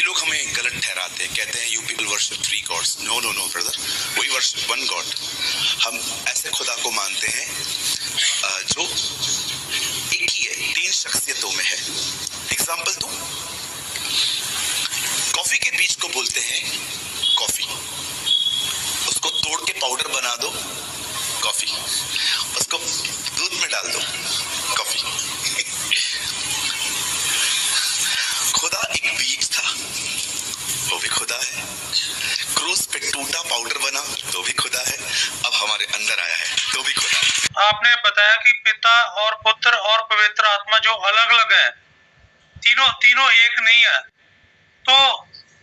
लोग हमें गलत ठहराते हैं, कहते हैं you people worship three gods. No no no brother, we worship one god. हम ऐसे खुदा को मानते हैं जो एक ही है, तीन शख्सियतों में है। एग्जाम्पल दूं, कॉफी के बीज को बोलते हैं कॉफी, उसको तोड़ के पाउडर बना दो कॉफी, उसको दूध में डाल दो कॉफी। खुदा एक बीज था, वो भी खुदा है। क्रूस पे टूटा पाउडर बना, तो भी खुदा है। अब हमारे अंदर आया है, तो भी खुदा है। आपने बताया कि पिता और पुत्र और पवित्र आत्मा जो अलग अलग है, तीनों एक नहीं है। तो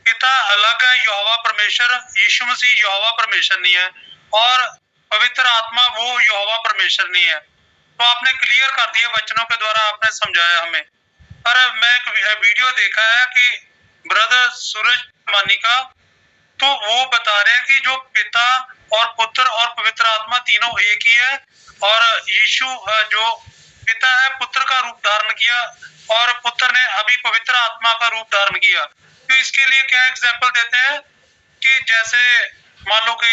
पिता अलग है, यहोवा परमेश्वर, यीशु मसीह यहोवा परमेश्वर नहीं है, और पवित्र आत्मा वो यहोवा परमेश्वर नहीं है। तो आपने क्लियर कर दिया, वचनों के द्वारा आपने समझाया हमें। पर मैं एक वीडियो देखा है कि ब्रदर सूरज मानी का, तो वो बता रहे हैं कि जो पिता और पुत्र और पवित्र आत्मा तीनों एक ही है, और यीशु जो पिता है पुत्र का रूप धारण किया, और पुत्र ने अभी पवित्र आत्मा का रूप धारण किया। तो इसके लिए क्या एग्जाम्पल देते हैं कि जैसे मान लो कि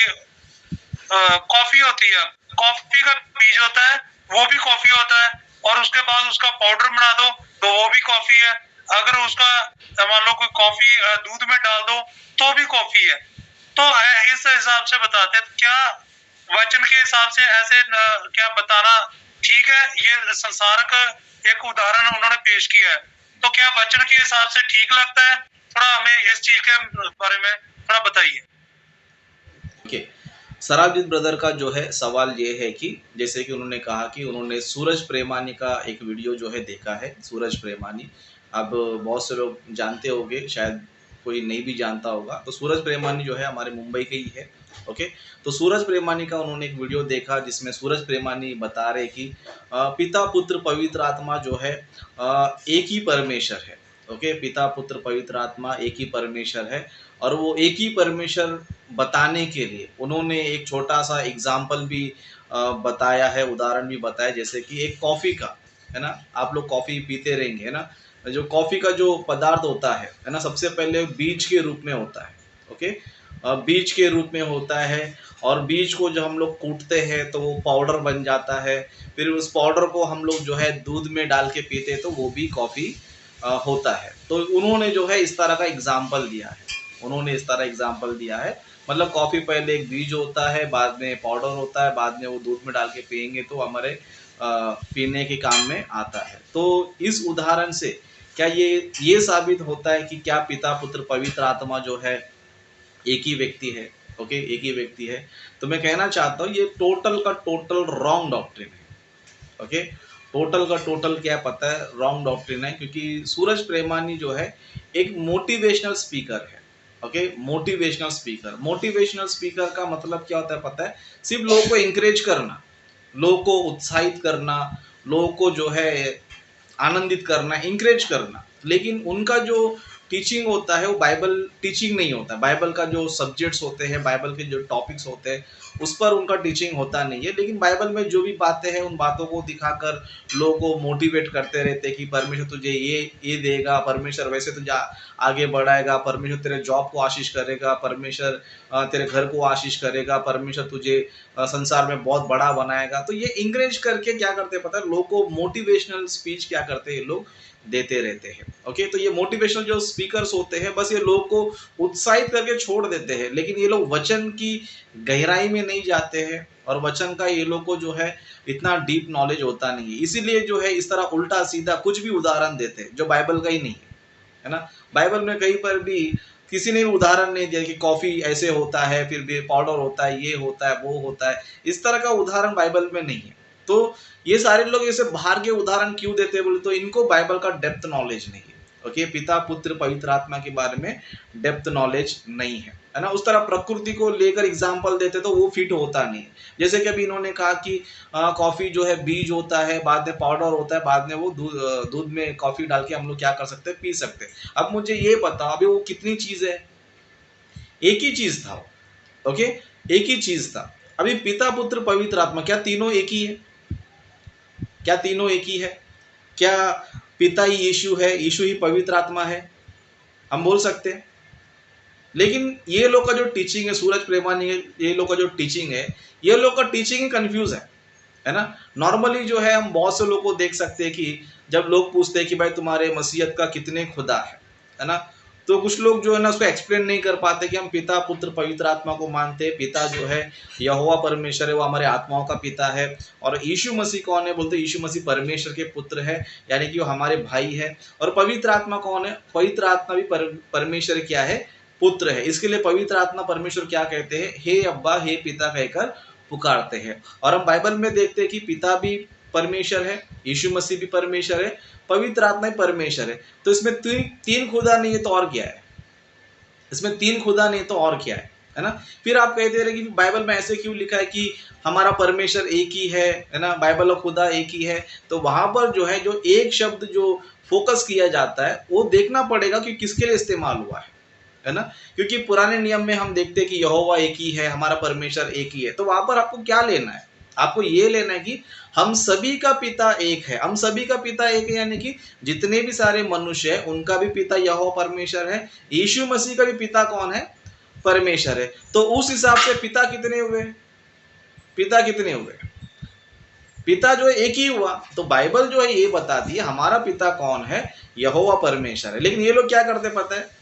कॉफी होती है, कॉफी का बीज होता है, वो भी कॉफी होता है, और उसके बाद उसका पाउडर बना दो तो वो भी कॉफी है। अगर उसका मान लो कोई कॉफी दूध में डाल दो तो भी कॉफी है। तो इस हिसाब से बताते, क्या वचन के हिसाब से ऐसे क्या बताना ठीक है? ये संसारक एक उदाहरण उन्होंने पेश किया है, तो क्या वचन के हिसाब से ठीक लगता है? थोड़ा हमें इस चीज के बारे में थोड़ा बताइए। ओके, सराबजीत ब्रदर का जो है सवाल ये है कि जैसे कि उन्होंने कहा कि उन्होंने सूरज प्रेमानी का एक वीडियो जो है देखा है। सूरज प्रेमानी, अब बहुत से लोग जानते होंगे, शायद कोई नहीं भी जानता होगा। तो सूरज प्रेमानी जो है हमारे मुंबई के ही है। ओके, तो सूरज प्रेमानी का उन्होंने एक वीडियो देखा जिसमें सूरज प्रेमानी बता रहे कि पिता पुत्र पवित्र आत्मा जो है एक ही परमेश्वर है। ओके, पिता पुत्र पवित्र आत्मा एक ही परमेश्वर है, और वो एक ही परमेश्वर बताने के लिए उन्होंने एक छोटा सा एग्जाम्पल भी बताया है, उदाहरण भी बताया। जैसे कि एक कॉफ़ी का है ना, आप लोग कॉफ़ी पीते रहेंगे है ना, जो कॉफ़ी का जो पदार्थ होता है ना, सबसे पहले बीज के रूप में होता है। ओके, बीज के रूप में होता है, और बीज को जब हम लोग कूटते हैं तो वो पाउडर बन जाता है। फिर उस पाउडर को हम लोग जो है दूध में डाल के पीते हैं तो वो भी कॉफ़ी होता है। तो उन्होंने जो है इस तरह का एग्जाम्पल दिया है, उन्होंने इस तरह एग्जाम्पल दिया है। मतलब कॉफ़ी पहले एक बीज होता है, बाद में पाउडर होता है, बाद में वो दूध में डाल के पियेंगे तो हमारे पीने के काम में आता है। तो इस उदाहरण से क्या ये साबित होता है कि क्या पिता पुत्र पवित्र आत्मा जो है एक ही व्यक्ति है? ओके, एक ही व्यक्ति है। तो मैं कहना चाहता हूँ ये टोटल का टोटल रॉन्ग डॉक्ट्रिन है। ओके, टोटल का टोटल क्या पता है, रॉन्ग डॉक्ट्रिन है। क्योंकि सूरज प्रेमानी जो है एक मोटिवेशनल स्पीकर है। ओके, मोटिवेशनल स्पीकर का मतलब क्या होता है पता है? सिर्फ लोगों को इंकरेज करना, लोगों को उत्साहित करना, लोगों को जो है आनंदित करना, इंकरेज करना। लेकिन उनका जो टीचिंग होता है वो बाइबल टीचिंग नहीं होता। बाइबल का जो सब्जेक्ट्स होते हैं, बाइबल के जो टॉपिक्स होते हैं, उस पर उनका टीचिंग होता नहीं है। लेकिन बाइबल में जो भी बातें हैं उन बातों को दिखाकर लोगों को मोटिवेट करते रहते हैं कि परमेश्वर तुझे ये देगा, परमेश्वर वैसे तुझे आगे बढ़ाएगा, परमेश्वर तेरे जॉब को आशीष करेगा, परमेश्वर तेरे घर को आशीष करेगा, परमेश्वर तुझे संसार में बहुत बड़ा बनाएगा। तो ये इंकरेज करके क्या करते हैं पता है, लोगों को मोटिवेशनल स्पीच क्या करते हैं, लोग देते रहते हैं। ओके, तो ये मोटिवेशनल जो स्पीकर्स होते हैं बस ये लोग को उत्साहित करके छोड़ देते हैं, लेकिन ये लोग वचन की गहराई में नहीं जाते हैं, और वचन का ये लोग को जो है इतना डीप नॉलेज होता नहीं है। इसीलिए जो है इस तरह उल्टा सीधा कुछ भी उदाहरण देते हैं जो बाइबल का ही नहीं है ना। बाइबल में कहीं पर भी किसी ने भी उदाहरण नहीं दिया कि कॉफी ऐसे होता है, फिर भी पाउडर होता है, ये होता है, वो होता है। इस तरह का उदाहरण बाइबल में नहीं है। तो ये सारे लोग ऐसे बाहर के उदाहरण क्यों देते हैं बोले तो इनको बाइबल का डेप्थ नॉलेज नहीं है। ओके, पिता पुत्र पवित्र आत्मा के बारे में डेप्थ नॉलेज नहीं है ना। उस तरह प्रकृति को लेकर एग्जाम्पल देते तो वो फिट होता नहीं है। जैसे कि अभी इन्होंने कहा कि कॉफी जो है बीज होता है, बाद में पाउडर होता है, बाद में वो दूध में कॉफी डाल के हम लोग क्या कर सकते हैं, पी सकते हैं। अब मुझे ये बताओ अभी वो कितनी चीज है? एक ही चीज था। ओके, एक ही चीज था। अभी पिता पुत्र पवित्र आत्मा क्या तीनों एक ही है? क्या तीनों एक ही है? क्या पिता ही यीशु है, यीशु ही पवित्र आत्मा है? हम बोल सकते हैं। लेकिन ये लोग का जो टीचिंग है, सूरज प्रेमानी, ये लोग का जो टीचिंग है, ये लोग का टीचिंग ही कंफ्यूज है ना। नॉर्मली जो है हम बहुत से लोग को देख सकते हैं कि जब लोग पूछते हैं कि भाई तुम्हारे मसीहत का कितने खुदा है ना, तो कुछ लोग जो है ना उसको एक्सप्लेन नहीं कर पाते कि हम पिता पुत्र पवित्र आत्मा को मानते हैं। पिता जो है यहोवा परमेश्वर है, वो हमारे आत्माओं का पिता है। और यीशु मसीह कौन है, बोलते यीशु मसीह परमेश्वर के पुत्र है, यानी कि वो हमारे भाई है। और पवित्र आत्मा कौन है, पवित्र आत्मा भी परमेश्वर क्या है, पुत्र है। इसके लिए पवित्र आत्मा परमेश्वर क्या कहते हैं, हे अब्बा हे पिता कहकर पुकारते हैं। और हम बाइबल में देखते हैं कि पिता भी परमेश्वर है, यीशु मसीह भी परमेश्वर है, पवित्र आत्मा ही परमेश्वर है। तो इसमें तीन खुदा नहीं है तो और क्या है, इसमें तीन खुदा नहीं तो और क्या है ना। फिर आप कहते रहे कि बाइबल में ऐसे क्यों लिखा है कि हमारा परमेश्वर एक ही है ना, बाइबल और खुदा एक ही है। तो वहां पर जो है जो एक शब्द जो फोकस किया जाता है वो देखना पड़ेगा कि किसके लिए इस्तेमाल हुआ है ना। क्योंकि पुराने नियम में हम देखते हैं कि यहोवा एक ही है, हमारा परमेश्वर एक ही है। तो वहां पर आपको क्या लेना है, आपको ये लेना है कि हम सभी का पिता एक है। हम सभी का पिता एक है यानी कि जितने भी सारे मनुष्य है उनका भी पिता यहोवा परमेश्वर है। यीशु मसीह का भी पिता कौन है, परमेश्वर है। तो उस हिसाब से पिता कितने हुए, पिता कितने हुए, पिता जो है एक ही हुआ। तो बाइबल जो है ये बताती है हमारा पिता कौन है, यहोवा परमेश्वर है। लेकिन ये लोग क्या करते पता है,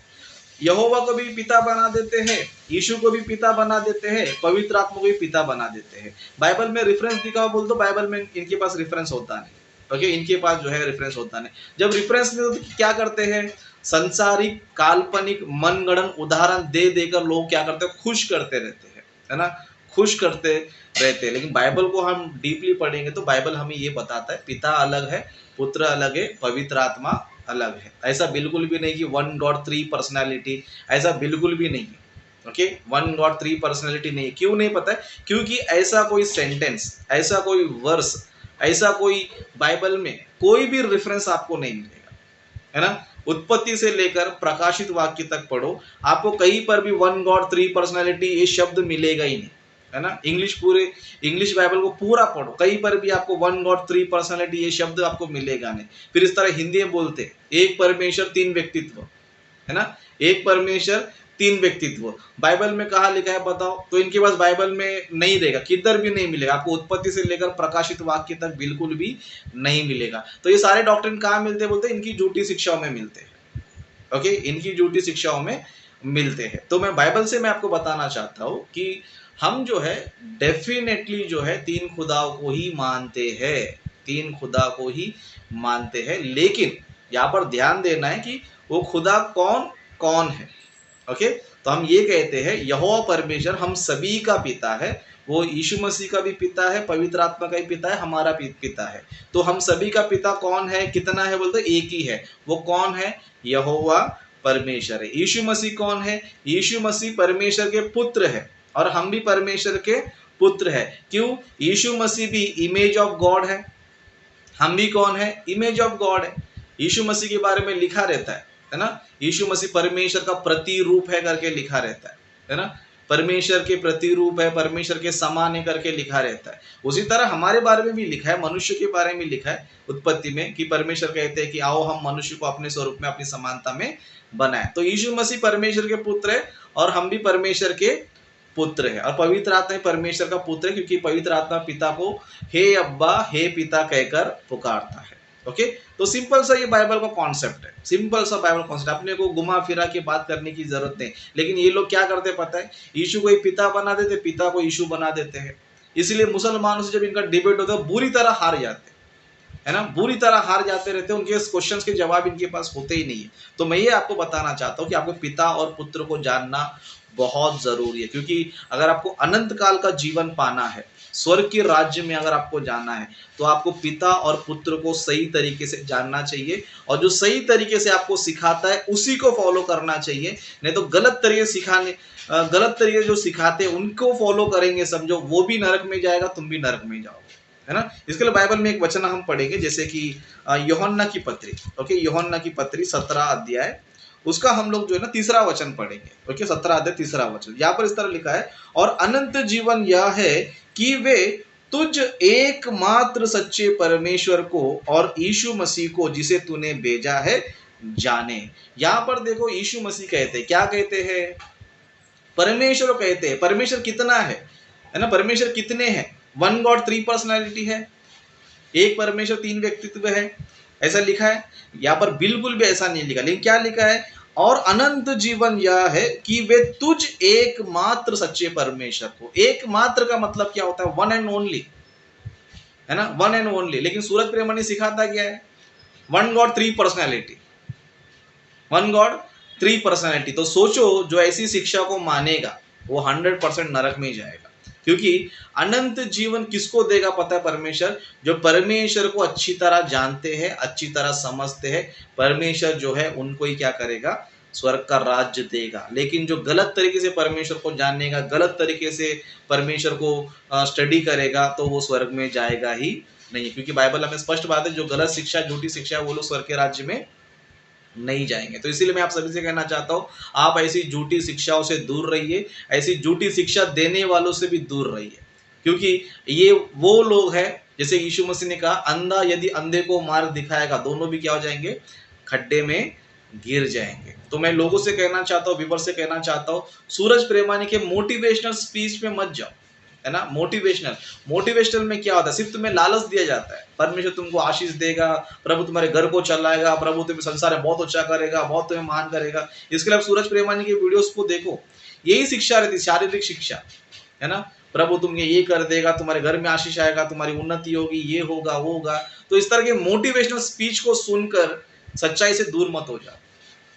यहोवा को भी पिता बना देते हैं, यीशु को भी पिता बना देते हैं, पवित्र आत्मा को भी पिता बना देते हैं। बाइबल में रेफरेंस दिखाओ, बोल दो बाइबल में इनके पास रेफरेंस होता नहीं। ओके, इनके पास जो है रेफरेंस होता नहीं। जब रेफरेंस नहीं होता तो क्या करते हैं, संसारिक काल्पनिक मनगढ़ंत उदाहरण दे देकर लोग क्या करते हैं, खुश करते रहते हैं, है ना, खुश करते रहते हैं। लेकिन बाइबल को हम डीपली पढ़ेंगे तो बाइबल हमें ये बताता है पिता अलग है, पुत्र अलग है, पवित्र आत्मा अलग है। ऐसा बिल्कुल भी नहीं कि वन गॉड थ्री पर्सनालिटी, ऐसा बिल्कुल भी नहीं है। Okay, one God three personality नहीं है। क्यों नहीं पता है, क्योंकि ऐसा कोई सेंटेंस, ऐसा कोई वर्स, ऐसा कोई बाइबल में कोई भी रेफरेंस आपको नहीं मिलेगा, है ना। उत्पत्ति से लेकर प्रकाशित वाक्य तक पढ़ो, आपको कहीं पर भी वन गॉड थ्री पर्सनालिटी ये शब्द मिलेगा ही नहीं, है ना। पूरे इंग्लिश बाइबल को पूरा पढ़ो, कहीं पर भी आपको वन गॉड थ्री पर्सनालिटी ये शब्द आपको मिलेगा नहीं। फिर इस तरह हिंदी में बोलते एक परमेश्वर तीन व्यक्तित्व, है ना, एक परमेश्वर तीन व्यक्तित्व। बाइबल में कहाँ लिखा है बताओ, तो इनके पास बाइबल में नहीं रहेगा, किधर भी नहीं मिलेगा आपको। उत्पत्ति से लेकर प्रकाशित वाक्य तक बिल्कुल भी नहीं मिलेगा। तो ये सारे डॉक्ट्रिन कहाँ मिलते हैं, बोलते हैं इनकी झूठी शिक्षाओं में मिलते हैं। ओके, इनकी झूठी शिक्षाओं में मिलते हैं। तो मैं बाइबल से मैं आपको बताना चाहता हूँ कि हम जो है डेफिनेटली जो है तीन खुदाओं को ही मानते हैं, तीन खुदा को ही मानते हैं। लेकिन यहाँ पर ध्यान देना है कि वो खुदा कौन कौन है। ओके, तो हम ये कहते हैं यहोवा परमेश्वर हम सभी का पिता है, वो यीशु मसीह का भी पिता है, पवित्र आत्मा का भी पिता है, हमारा पिता है। तो हम सभी का पिता कौन है, कितना है, बोलते एक ही है। वो कौन है, यहोवा परमेश्वर है। यीशु मसीह कौन है, यीशु मसीह परमेश्वर के पुत्र है और हम भी परमेश्वर के पुत्र है। क्यों, यीशु मसीह भी इमेज ऑफ गॉड है, हम भी कौन है, इमेज ऑफ गॉड है। यीशु मसीह के बारे में लिखा रहता है ना, यीशु मसीह परमेश्वर का प्रतिरूप है करके लिखा रहता है ना, परमेश्वर के प्रतिरूप है, परमेश्वर के समान है करके लिखा रहता है। उसी तरह हमारे बारे में भी लिखा है, मनुष्य के बारे में लिखा है उत्पत्ति में कि परमेश्वर कहते हैं कि आओ हम मनुष्य को अपने स्वरूप में, अपनी समानता में बनाए। तो यीशु मसीह परमेश्वर के पुत्र है और हम भी परमेश्वर के पुत्र है। और पवित्र आत्मा परमेश्वर का पुत्र है, क्योंकि पवित्र आत्मा पिता को हे अब्बा हे पिता कहकर पुकारता है। ओके, तो सिंपल सा ये बाइबल का कॉन्सेप्ट है, सिंपल सा बाइबल कॉन्सेप्ट। अपने को घुमा फिरा के बात करने की जरूरत नहीं। लेकिन ये लोग क्या करते पता है, यीशु को पिता बना देते, पिता को यीशु बना देते हैं। इसलिए मुसलमानों से जब इनका डिबेट होता है बुरी तरह हार जाते है ना, बुरी तरह हार जाते रहते हैं। उनके क्वेश्चंस के जवाब इनके पास होते ही नहीं है। तो मैं ये आपको बताना चाहता हूँ कि आपको पिता और पुत्र को जानना बहुत जरूरी है। क्योंकि अगर आपको अनंत काल का जीवन पाना है, स्वर्ग के राज्य में अगर आपको जाना है, तो आपको पिता और पुत्र को सही तरीके से जानना चाहिए। और जो सही तरीके से आपको सिखाता है उसी को फॉलो करना चाहिए। नहीं तो गलत तरीके जो सिखाते हैं उनको फॉलो करेंगे, समझो वो भी नरक में जाएगा, तुम भी नरक में जाओगे, है ना। इसके लिए बाइबल में एक वचन हम पढ़ेंगे, जैसे कि यूहन्ना की पत्री। ओके, यूहन्ना की पत्री 17 अध्याय, उसका हम लोग जो है ना 3रा वचन पढ़ेंगे। ओके, 17 अध्याय 3रा वचन। यहाँ पर इस तरह लिखा है, और अनंत जीवन यह है कि वे तुझ एकमात्र सच्चे परमेश्वर को और यीशु मसीह को जिसे तूने भेजा है जाने। यहाँ पर देखो यीशु मसीह कहते हैं, क्या कहते हैं? परमेश्वर कहते हैं। परमेश्वर कितना है ना? परमेश्वर कितने हैं? वन गॉड 3 पर्सनैलिटी है, एक परमेश्वर 3 व्यक्तित्व है, ऐसा लिखा है। यहाँ पर बिल्कुल भी ऐसा नहीं लिखा, लेकिन क्या लिखा है? और अनंत जीवन यह है कि वे तुझ एकमात्र सच्चे परमेश्वर को, एकमात्र का मतलब क्या होता है? वन एंड ओनली, है ना? One and only. लेकिन सूरज प्रेमानी सिखाता क्या है? One God 3 personality, one God 3 personality. तो सोचो, जो ऐसी शिक्षा को मानेगा वो 100% नरक में ही जाएगा, क्योंकि अनंत जीवन किसको देगा पता है? परमेश्वर। जो परमेश्वर को अच्छी तरह जानते हैं, अच्छी तरह समझते हैं, परमेश्वर जो है उनको ही क्या करेगा? स्वर्ग का राज्य देगा। लेकिन जो गलत तरीके से परमेश्वर को जानेगा, गलत तरीके से परमेश्वर को स्टडी करेगा, तो वो स्वर्ग में जाएगा ही नहीं, क्योंकि बाइबल हमें स्पष्ट बात है, जो गलत शिक्षा, झूठी शिक्षा है, वो लोग स्वर्ग के राज्य में नहीं जाएंगे। तो इसीलिए मैं आप सभी से कहना चाहता हूँ, आप ऐसी झूठी शिक्षाओं से दूर रहिए, ऐसी झूठी शिक्षा देने वालों से भी दूर रहिए, क्योंकि ये वो लोग हैं, जैसे यीशु मसीह ने कहा, अंधा यदि अंधे को मार्ग दिखाएगा, दोनों भी क्या हो जाएंगे? खड्डे में गिर जाएंगे। तो मैं लोगों से कहना चाहता हूँ, व्यूअर्स से कहना चाहता हूँ, सूरज प्रेमानी के मोटिवेशनल स्पीच में मत जाओ, है ना? मोटिवेशनल में क्या होता है? सिर्फ तुम्हें लालच दिया जाता है, परमेश्वर तुमको आशीष देगा, प्रभु तुम्हारे घर को चलाएगा, प्रभु तुम्हें संसार में बहुत अच्छा करेगा, बहुत तुम्हें महान करेगा। इसके लिए आप सूरज प्रेमानी के वीडियोस को देखो, यही शिक्षा रहती, शारीरिक शिक्षा, है ना? प्रभु तुम्हें ये कर देगा, तुम्हारे घर में आशीष आएगा, तुम्हारी उन्नति होगी, ये होगा, वो होगा। तो इस तरह के मोटिवेशनल स्पीच को सुनकर सच्चाई से दूर मत हो जाओ,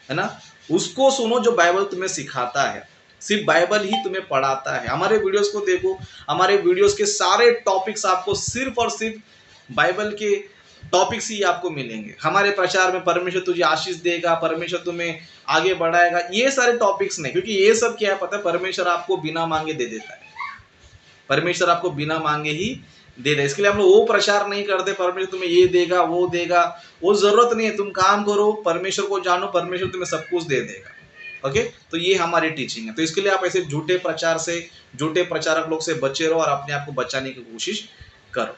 है ना? उसको सुनो जो बाइबल तुम्हें सिखाता है, सिर्फ बाइबल ही तुम्हें पढ़ाता है। हमारे वीडियोस को देखो, हमारे वीडियोस के सारे टॉपिक्स आपको सिर्फ और सिर्फ बाइबल के टॉपिक्स ही आपको मिलेंगे। हमारे प्रचार में परमेश्वर तुझे आशीष देगा, परमेश्वर तुम्हें आगे बढ़ाएगा, ये सारे टॉपिक्स नहीं, क्योंकि ये सब क्या है पता है? परमेश्वर आपको बिना मांगे दे देता है, परमेश्वर आपको बिना मांगे ही दे दे। इसके लिए हम लोग वो प्रचार नहीं करते, परमेश्वर तुम्हें ये देगा, वो देगा, वो जरूरत नहीं है। तुम काम करो, परमेश्वर को जानो, परमेश्वर तुम्हें सब कुछ दे देगा। ओके, तो ये हमारी टीचिंग है। तो इसके लिए आप ऐसे झूठे प्रचार से, झूठे प्रचारक लोग से बचे रहो और अपने आप को बचाने की कोशिश करो।